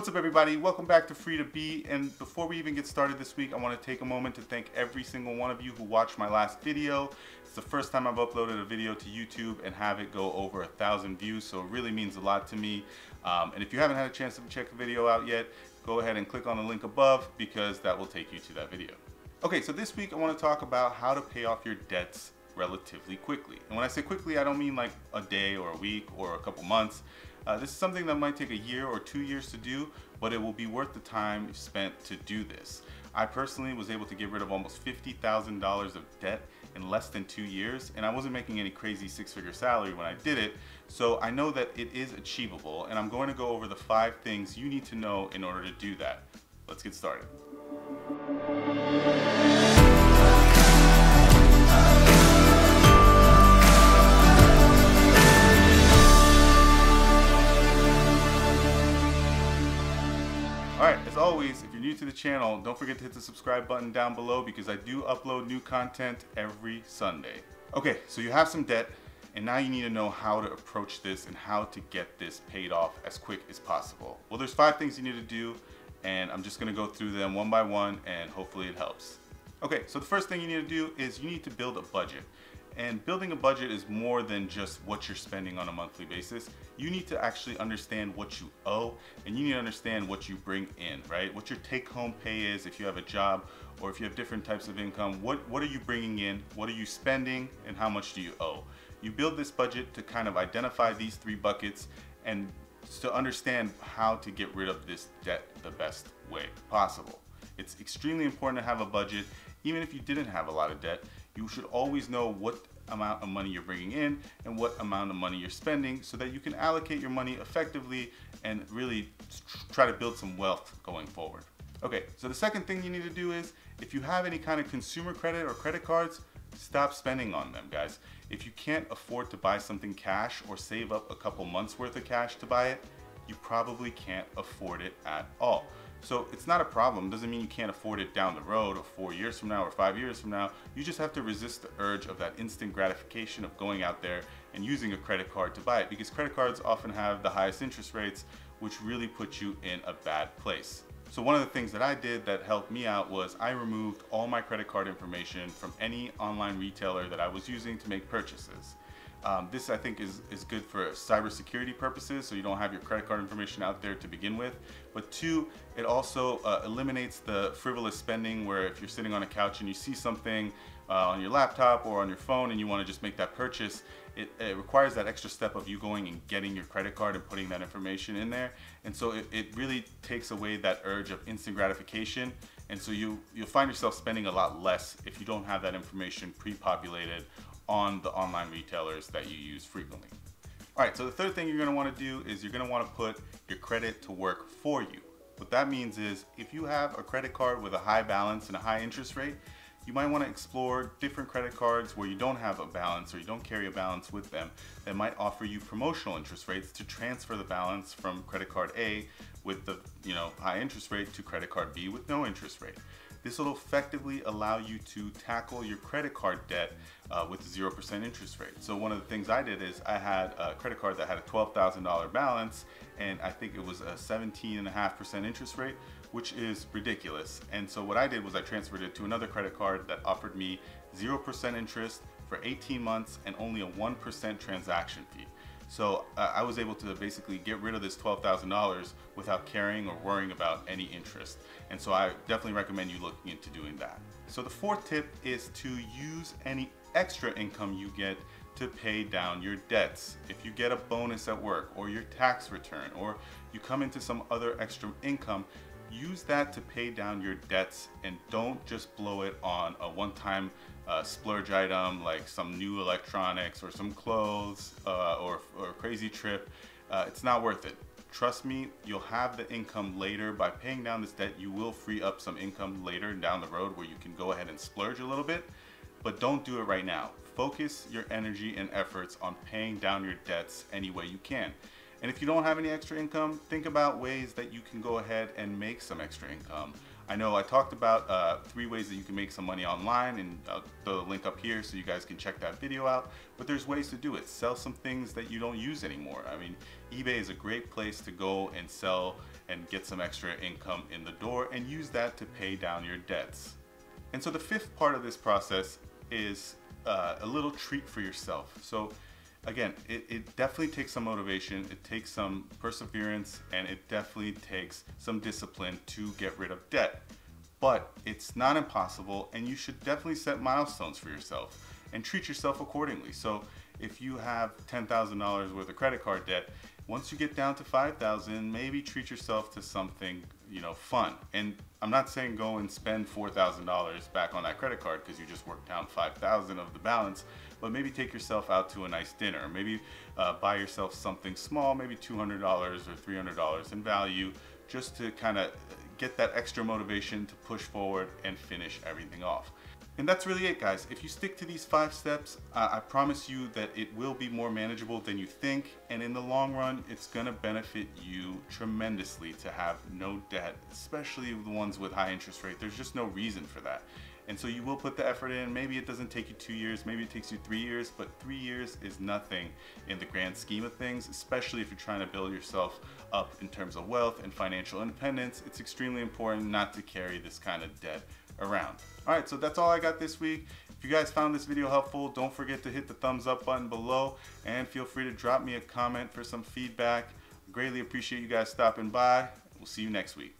What's up, everybody? Welcome back to Free to Be. And before we even get started this week, I want to take a moment to thank every single one of you who watched my last video. It's the first time I've uploaded a video to YouTube and have it go over 1,000 views, so it really means a lot to me. And if you haven't had a chance to check the video out yet, go ahead and click on the link above because that will take you to that video. Okay, so this week I want to talk about how to pay off your debts relatively quickly. And when I say quickly, I don't mean like a day or a week or a couple months. This is something that might take a year or 2 years to do, but it will be worth the time you've spent to do this. I personally was able to get rid of almost $50,000 of debt in less than 2 years, and I wasn't making any crazy six-figure salary when I did it, so I know that it is achievable, and I'm going to go over the 5 things you need to know in order to do that. Let's get started. Alright, as always, if you're new to the channel, don't forget to hit the subscribe button down below because I do upload new content every Sunday. Okay, so you have some debt, and now you need to know how to approach this and how to get this paid off as quick as possible. Well, there's 5 things you need to do, and I'm just going to go through them one by one, and hopefully it helps. Okay, so the first thing you need to do is you need to build a budget. And building a budget is more than just what you're spending on a monthly basis. You need to actually understand what you owe, and you need to understand what you bring in, right? What your take-home pay is if you have a job, or if you have different types of income. What are you bringing in? What are you spending? And how much do you owe? You build this budget to kind of identify these 3 buckets and to understand how to get rid of this debt the best way possible. It's extremely important to have a budget. Even if you didn't have a lot of debt, you should always know what amount of money you're bringing in and what amount of money you're spending so that you can allocate your money effectively and really try to build some wealth going forward. Okay, so the second thing you need to do is if you have any kind of consumer credit or credit cards, stop spending on them, guys. If you can't afford to buy something cash or save up a couple months worth of cash to buy it, you probably can't afford it at all. So it's not a problem. Doesn't mean you can't afford it down the road or 4 years from now or 5 years from now. You just have to resist the urge of that instant gratification of going out there and using a credit card to buy it, because credit cards often have the highest interest rates, which really put you in a bad place. So one of the things that I did that helped me out was I removed all my credit card information from any online retailer that I was using to make purchases. This I think is good for cybersecurity purposes, so you don't have your credit card information out there to begin with. But 2, it also eliminates the frivolous spending where if you're sitting on a couch and you see something on your laptop or on your phone and you want to just make that purchase, it requires that extra step of you going and getting your credit card and putting that information in there. And so it really takes away that urge of instant gratification. And so you'll find yourself spending a lot less if you don't have that information pre-populated on the online retailers that you use frequently. All right, so the third thing you're gonna wanna do is you're gonna wanna put your credit to work for you. What that means is if you have a credit card with a high balance and a high interest rate, you might wanna explore different credit cards where you don't have a balance or you don't carry a balance with them that might offer you promotional interest rates to transfer the balance from credit card A with the high interest rate to credit card B with no interest rate. This will effectively allow you to tackle your credit card debt with 0% interest rate. So one of the things I did is I had a credit card that had a $12,000 balance, and I think it was a 17.5% interest rate, which is ridiculous. And so what I did was I transferred it to another credit card that offered me 0% interest for 18 months and only a 1% transaction fee. So I was able to basically get rid of this $12,000 without carrying or worrying about any interest. And so I definitely recommend you looking into doing that. So the 4th tip is to use any extra income you get to pay down your debts. If you get a bonus at work or your tax return or you come into some other extra income, use that to pay down your debts and don't just blow it on a one-time splurge item like some new electronics or some clothes or a crazy trip. It's not worth it. Trust me, you'll have the income later. By paying down this debt, you will free up some income later down the road where you can go ahead and splurge a little bit, but don't do it right now. Focus your energy and efforts on paying down your debts any way you can. And if you don't have any extra income, think about ways that you can go ahead and make some extra income. I know I talked about 3 ways that you can make some money online, and I'll throw the link up here so you guys can check that video out. But there's ways to do it. Sell some things that you don't use anymore. I mean, eBay is a great place to go and sell and get some extra income in the door and use that to pay down your debts. And so the fifth part of this process is a little treat for yourself. So again, it definitely takes some motivation, it takes some perseverance, and it definitely takes some discipline to get rid of debt. But it's not impossible, and you should definitely set milestones for yourself and treat yourself accordingly. So if you have $10,000 worth of credit card debt, once you get down to $5,000, maybe treat yourself to something, fun. And I'm not saying go and spend $4,000 back on that credit card because you just worked down $5,000 of the balance, but maybe take yourself out to a nice dinner. Maybe buy yourself something small, maybe $200 or $300 in value, just to kind of get that extra motivation to push forward and finish everything off. And that's really it, guys. If you stick to these 5 steps, I promise you that it will be more manageable than you think, and in the long run, it's gonna benefit you tremendously to have no debt, especially the ones with high interest rate. There's just no reason for that. And so you will put the effort in. Maybe it doesn't take you 2 years, maybe it takes you 3 years, but 3 years is nothing in the grand scheme of things, especially if you're trying to build yourself up in terms of wealth and financial independence. It's extremely important not to carry this kind of debt around. All right, so that's all I got this week. If you guys found this video helpful, don't forget to hit the thumbs up button below, and feel free to drop me a comment for some feedback. Greatly appreciate you guys stopping by. We'll see you next week.